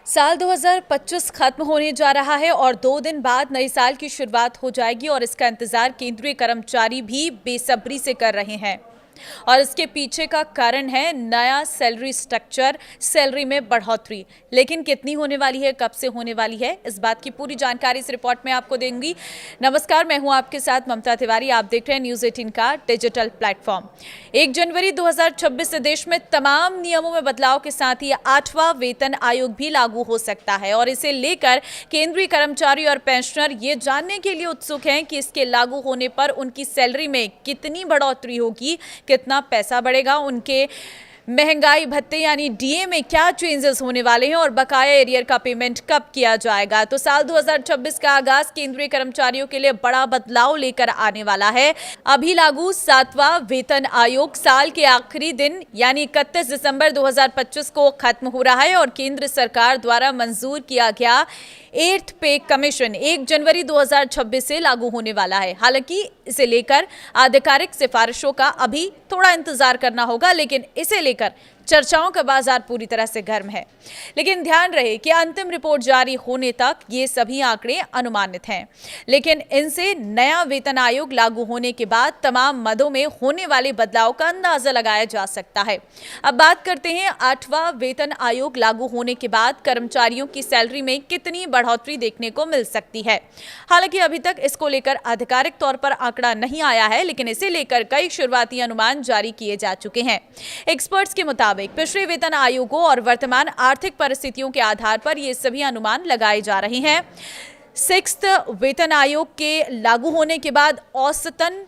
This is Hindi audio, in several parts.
साल 2025 खत्म होने जा रहा है और 2 दिन बाद नए साल की शुरुआत हो जाएगी और इसका इंतजार केंद्रीय कर्मचारी भी बेसब्री से कर रहे हैं। और इसके पीछे का कारण है नया सैलरी स्ट्रक्चर, सैलरी में बढ़ोतरी। लेकिन कितनी होने वाली है, कब से होने वाली है, इस बात की पूरी जानकारी इस रिपोर्ट में आपको देंगी। नमस्कार, मैं हूं आपके साथ ममता तिवारी। आप देख रहे हैं न्यूज़ 18 का डिजिटल प्लेटफॉर्म। 1 जनवरी 2026 से देश में तमाम नियमों में बदलाव के साथ ही 8वां वेतन आयोग भी लागू हो सकता है और इसे लेकर केंद्रीय कर्मचारी और पेंशनर ये जानने के लिए उत्सुक हैं कि इसके लागू होने पर उनकी सैलरी में कितनी बढ़ोतरी होगी, कितना पैसा बढ़ेगा, उनके महंगाई भत्ते यानी डीए में क्या चेंजेस होने वाले हैं और बकाया एरियर का पेमेंट कब किया जाएगा। तो साल 2026 का आगाज केंद्रीय कर्मचारियों के लिए बड़ा बदलाव लेकर आने वाला है। अभी लागू 7वां वेतन आयोग साल के आखिरी दिन यानी 31 दिसंबर 2025 को खत्म हो रहा है और केंद्र सरकार द्वारा मंजूर किया गया 8th पे कमीशन 1 जनवरी 2026 से लागू होने वाला है। हालांकि इसे लेकर आधिकारिक सिफारिशों का अभी थोड़ा इंतजार करना होगा, लेकिन इसे लेकर चर्चाओं का बाजार पूरी तरह से गर्म है। लेकिन ध्यान रहे कि अंतिम रिपोर्ट जारी होने तक ये सभी आंकड़े अनुमानित हैं, लेकिन इनसे नया वेतन आयोग लागू होने के बाद तमाम मदों में होने वाले बदलाव का अंदाजा लगाया जा सकता है। अब बात करते हैं 8वां वेतन आयोग लागू होने के बाद कर्मचारियों की सैलरी में कितनी बढ़ोतरी देखने को मिल सकती है। हालांकि अभी तक इसको लेकर आधिकारिक तौर पर आंकड़ा नहीं आया है, लेकिन इसे लेकर कई शुरुआती अनुमान जारी किए जा चुके हैं। एक्सपर्ट्स के मुताबिक पिछले वेतन आयोगों और वर्तमान आर्थिक परिस्थितियों के आधार पर ये सभी अनुमान लगाए जा रहे हैं। 6th वेतन आयोग के लागू होने के बाद औसतन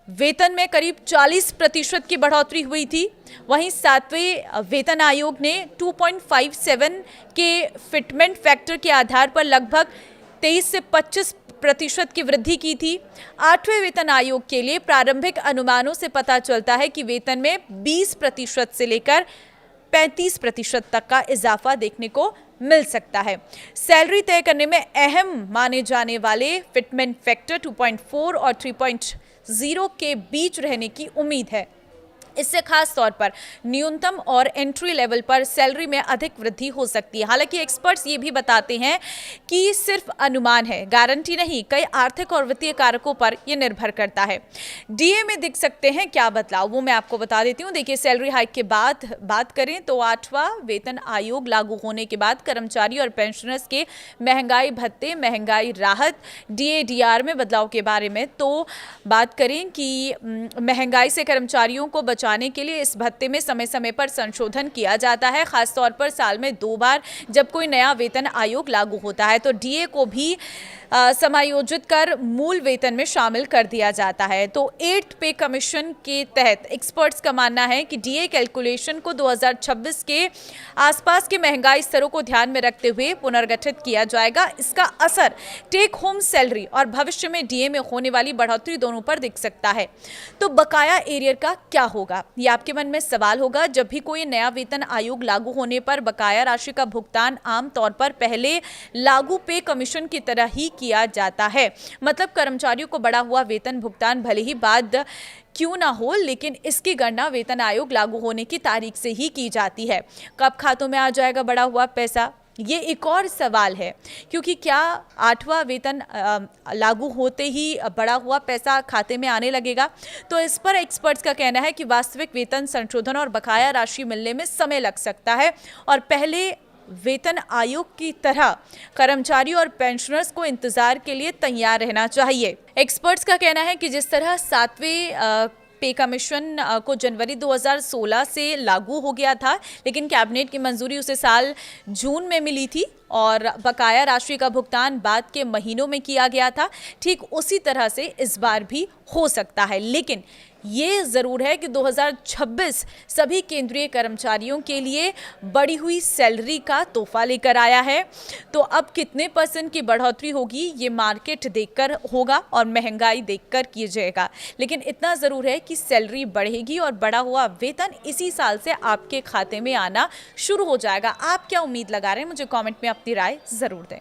वेतन में करीब 40% की बढ़ोतरी हुई थी। वहीं 7वें वेतन आयोग ने 2.57 के फिटमेंट फैक्टर के आधार पर लगभग 23 से 25% की वृद्धि की थी। 8वें वेतन आयोग के लिए प्रारंभिक अनुमानों से पता चलता है कि वेतन में 20% से लेकर 35% तक का इजाफा देखने को मिल सकता है। सैलरी तय करने में अहम माने जाने वाले फिटमेंट फैक्टर 2.4 और 3.0 के बीच रहने की उम्मीद है। इससे खास तौर पर न्यूनतम और एंट्री लेवल पर सैलरी में अधिक वृद्धि हो सकती है। हालांकि एक्सपर्ट्स ये भी बताते हैं कि सिर्फ अनुमान है, गारंटी नहीं। कई आर्थिक और वित्तीय कारकों पर यह निर्भर करता है। डीए में दिख सकते हैं क्या बदलाव, वो मैं आपको बता देती हूँ। देखिए, सैलरी हाइक के बाद बात करें तो 8वां वेतन आयोग लागू होने के बाद कर्मचारी और पेंशनर्स के महंगाई भत्ते, महंगाई राहत, डीए-डीआर में बदलाव के बारे में तो बात करें कि महंगाई से कर्मचारियों को बचाने के लिए इस भत्ते में समय समय पर संशोधन किया जाता है। खासतौर पर साल में 2 बार जब कोई नया वेतन आयोग लागू होता है तो डीए को भी समायोजित कर मूल वेतन में शामिल कर दिया जाता है। तो 8th पे कमीशन के तहत एक्सपर्ट्स का मानना है कि डीए कैलकुलेशन को 2026 के आसपास के महंगाई स्तरों को ध्यान में रखते हुए पुनर्गठित किया जाएगा। इसका असर टेक होम सैलरी और भविष्य में डीए में होने वाली बढ़ोतरी दोनों पर दिख सकता है। तो बकाया एरियर का क्या होगा, ये आपके मन में सवाल होगा। जब भी कोई नया वेतन आयोग लागू होने पर बकाया राशि का भुगतान आमतौर पर पहले लागू पे कमीशन की तरह ही किया जाता है। मतलब कर्मचारियों को बढ़ा हुआ वेतन भुगतान भले ही बाद क्यों ना हो, लेकिन इसकी गणना वेतन आयोग लागू होने की तारीख से ही की जाती है। कब खातों में आ जाएगा बढ़ा हुआ पैसा, ये एक और सवाल है, क्योंकि क्या 8वां वेतन लागू होते ही बढ़ा हुआ पैसा खाते में आने लगेगा। तो इस पर एक्सपर्ट्स का कहना है कि वास्तविक वेतन संशोधन और बकाया राशि मिलने में समय लग सकता है और पहले वेतन आयोग की तरह कर्मचारी और पेंशनर्स को इंतजार के लिए तैयार रहना चाहिए। एक्सपर्ट्स का कहना है कि जिस तरह 7वें पे कमीशन को जनवरी 2016 से लागू हो गया था, लेकिन कैबिनेट की मंजूरी उसे साल जून में मिली थी और बकाया राशि का भुगतान बाद के महीनों में किया गया था, ठीक उसी तरह से इस बार भी हो सकता है। लेकिन ये ज़रूर है कि 2026 सभी केंद्रीय कर्मचारियों के लिए बढ़ी हुई सैलरी का तोहफा लेकर आया है। तो अब कितने % की बढ़ोतरी होगी ये मार्केट देखकर होगा और महंगाई देखकर किया जाएगा। लेकिन इतना ज़रूर है कि सैलरी बढ़ेगी और बढ़ा हुआ वेतन इसी साल से आपके खाते में आना शुरू हो जाएगा। आप क्या उम्मीद लगा रहे हैं, मुझे कमेंट में अपनी राय ज़रूर दें।